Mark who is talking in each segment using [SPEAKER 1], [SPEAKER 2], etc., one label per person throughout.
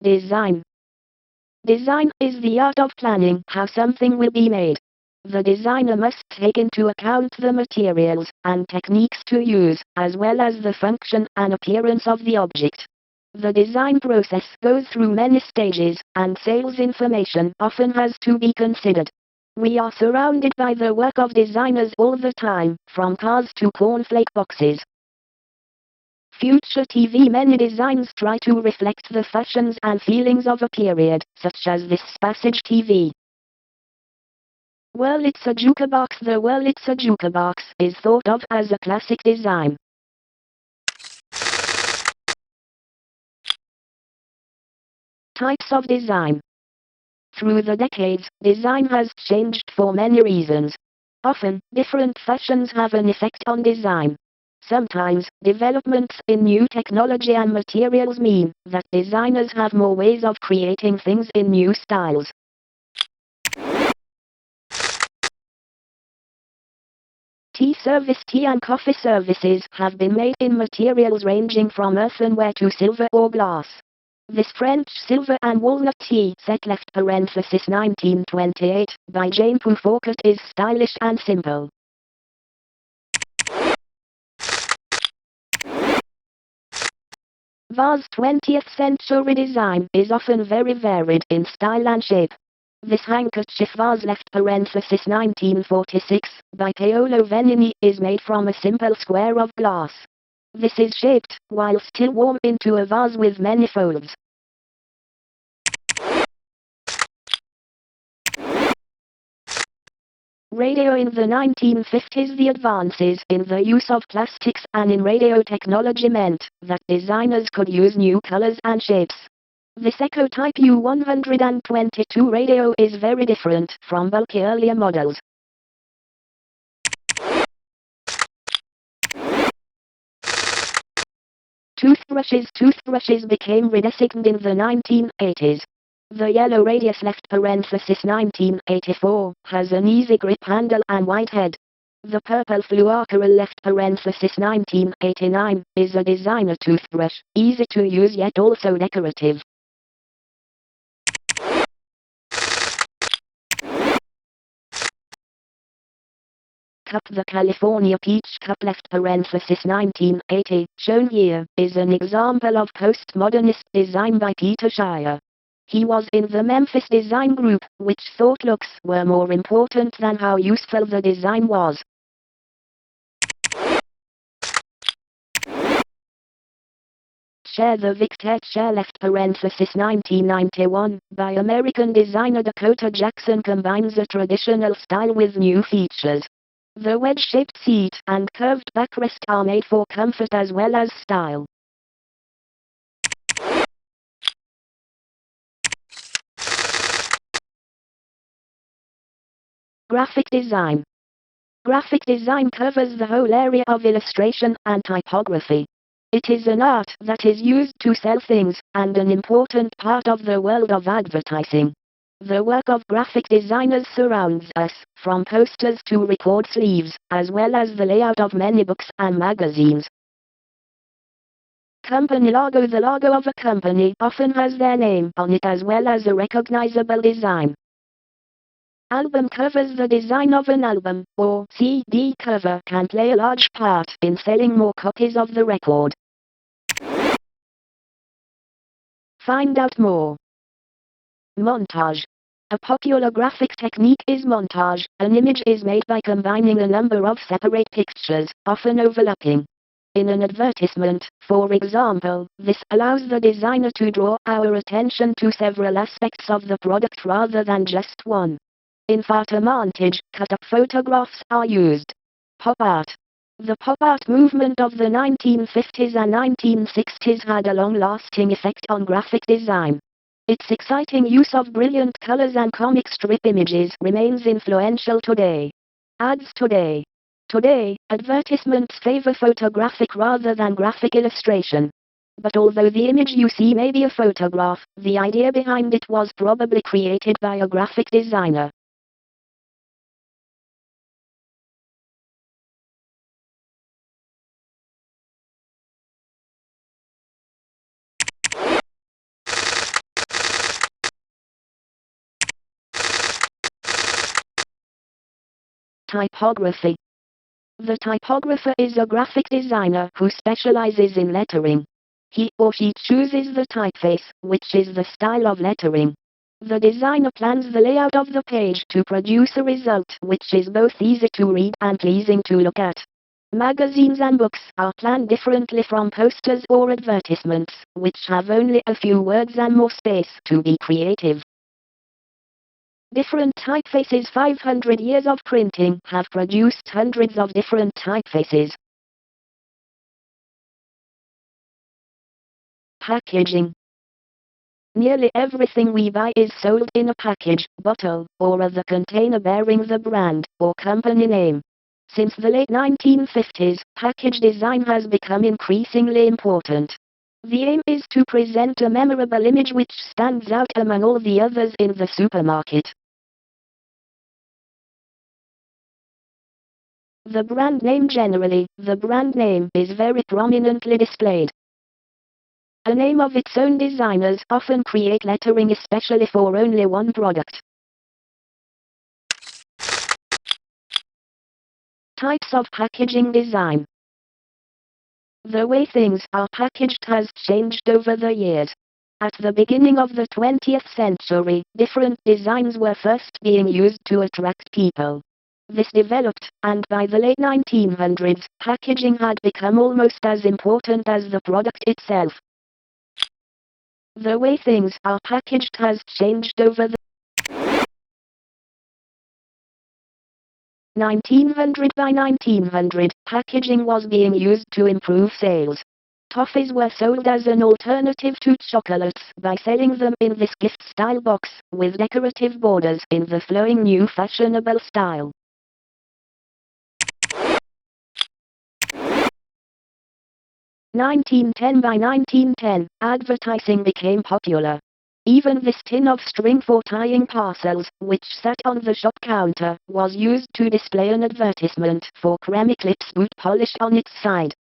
[SPEAKER 1] Design. Design is the art of planning how something will be made. The designer must take into account the materials and techniques to use, as well as the function and appearance of the object. The design process goes through many stages, and sales information often has to be considered. We are surrounded by the work of designers all the time, from cars to cornflake boxes. Future TV. Many designs try to reflect the fashions and feelings of a period, such as this Passage TV. Wurlitzer jukebox. The Wurlitzer jukebox is thought of as a classic design. Types of design. Through the decades, design has changed for many reasons. Often, different fashions have an effect on design. Sometimes, developments in new technology and materials mean that designers have more ways of creating things in new styles. Tea service. Tea and coffee services have been made in materials ranging from earthenware to silver or glass. This French silver and walnut tea set left parenthesis 1928 by Jane Pufauket is stylish and simple. Vase. 20th century design is often very varied in style and shape. This handkerchief vase left parenthesis 1946 by Paolo Venini is made from a simple square of glass. This is shaped, while still warm, into a vase with many folds. Radio. In the 1950s, the advances in the use of plastics and in radio technology meant that designers could use new colors and shapes. This Echo-type U-122 radio is very different from bulky earlier models. Toothbrushes. Toothbrushes became ridiculed in the 1980s. The yellow Radius left parenthesis 1984 has an easy grip handle and wide head. The purple Fluorocoral left parenthesis 1989 is a designer toothbrush, easy to use yet also decorative. Cup. The California Peach Cup left parenthesis 1980 shown here is an example of postmodernist design by Peter Shire. He was in the Memphis design group, which thought looks were more important than how useful the design was. Chair. The Victet chair left parenthesis 1991 by American designer Dakota Jackson combines a traditional style with new features. The wedge-shaped seat and curved backrest are made for comfort as well as style. Graphic design. Graphic design covers the whole area of illustration and typography. It is an art that is used to sell things, and an important part of the world of advertising. The work of graphic designers surrounds us, from posters to record sleeves, as well as the layout of many books and magazines. Company logo. The logo of a company often has their name on it as well as a recognizable design. Album covers. The design of an album, or CD cover, can play a large part in selling more copies of the record. Find out more. Montage. A popular graphic technique is montage. An image is made by combining a number of separate pictures, often overlapping. In an advertisement, for example, this allows the designer to draw our attention to several aspects of the product rather than just one. In photomontage, cut-up photographs are used. Pop art. The pop art movement of the 1950s and 1960s had a long-lasting effect on graphic design. Its exciting use of brilliant colors and comic strip images remains influential today. Ads. Today, advertisements favor photographic rather than graphic illustration. But although the image you see may be a photograph, the idea behind it was probably created by a graphic designer. Typography. The typographer is a graphic designer who specializes in lettering. He or she chooses the typeface, which is the style of lettering. The designer plans the layout of the page to produce a result which is both easy to read and pleasing to look at. Magazines and books are planned differently from posters or advertisements, which have only a few words and more space to be creative. Different typefaces. 500 years of printing have produced hundreds of different typefaces. Packaging. Nearly everything we buy is sold in a package, bottle, or other container bearing the brand or company name. Since the late 1950s, package design has become increasingly important. The aim is to present a memorable image which stands out among all the others in the supermarket. The brand name. Generally, the brand name is very prominently displayed. A name of its own. Designers often create lettering especially for only one product. Types of packaging design. The way things are packaged has changed over the years. At the beginning of the 20th century, different designs were first being used to attract people. This developed, and by the late 1900s, packaging had become almost as important as the product itself. The way things are packaged has changed over the 1900. By 1900, packaging was being used to improve sales. Toffees were sold as an alternative to chocolates by selling them in this gift-style box, with decorative borders in the flowing new fashionable style. By 1910, advertising became popular. Even this tin of string for tying parcels, which sat on the shop counter, was used to display an advertisement for Creme Eclipse boot polish on its side.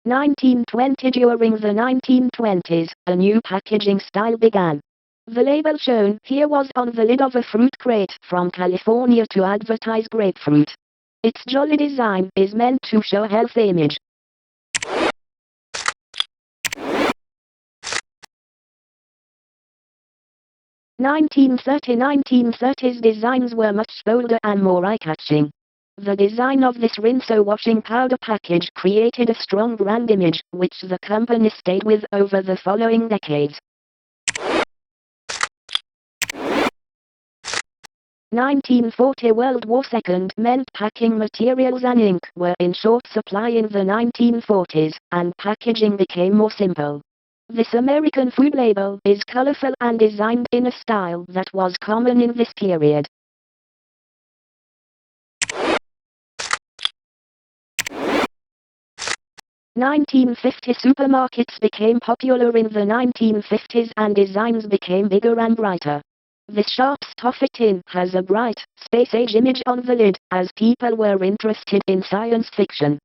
[SPEAKER 1] 1920. During the 1920s, a new packaging style began. The label shown here was on the lid of a fruit crate from California to advertise grapefruit. Its jolly design is meant to show a healthy image. 1930s designs were much bolder and more eye-catching. The design of this Rinso washing powder package created a strong brand image, which the company stayed with over the following decades. 1940. World War II meant packing materials and ink were in short supply in the 1940s, and packaging became more simple. This American food label is colorful and designed in a style that was common in this period. 1950. Supermarkets became popular in the 1950s and designs became bigger and brighter. This Sharp's toffee tin has a bright, space-age image on the lid, as people were interested in science fiction.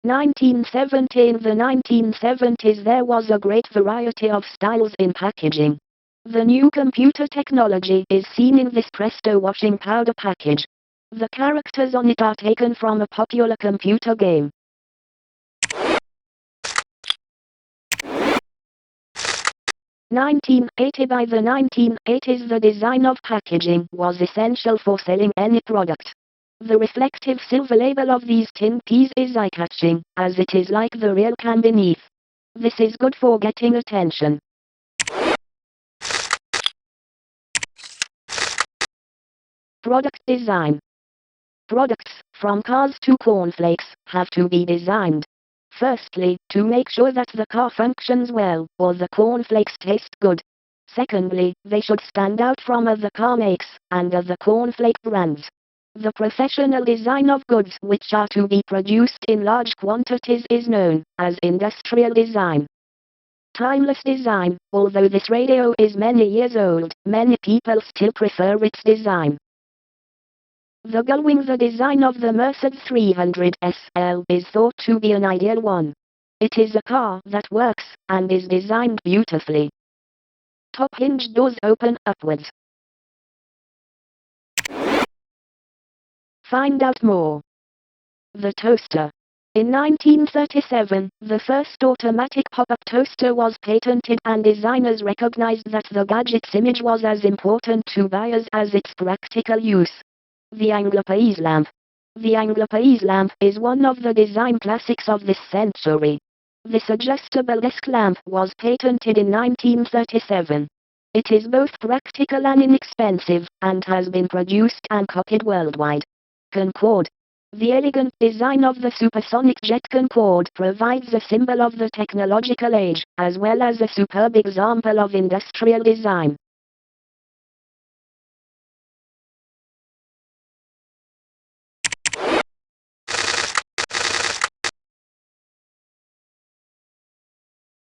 [SPEAKER 1] 1970. In the 1970s there was a great variety of styles in packaging. The new computer technology is seen in this Presto washing powder package. The characters on it are taken from a popular computer game. 1980. By the 1980s the design of packaging was essential for selling any product. The reflective silver label of these tin peas is eye-catching, as it is like the real can beneath. This is good for getting attention. Product design. Products, from cars to cornflakes, have to be designed. Firstly, to make sure that the car functions well, or the cornflakes taste good. Secondly, they should stand out from other car makes, and other cornflake brands. The professional design of goods which are to be produced in large quantities is known as industrial design. Timeless design. Although this radio is many years old, many people still prefer its design. The gullwing. The design of the Mercedes 300 SL is thought to be an ideal one. It is a car that works, and is designed beautifully. Top hinge doors open upwards. Find out more. The toaster. In 1937, the first automatic pop-up toaster was patented, and designers recognized that the gadget's image was as important to buyers as its practical use. The Anglo-Pays lamp. The Anglo-Pays lamp is one of the design classics of this century. This adjustable desk lamp was patented in 1937. It is both practical and inexpensive, and has been produced and copied worldwide. Concorde. The elegant design of the supersonic jet Concorde provides a symbol of the technological age, as well as a superb example of industrial design.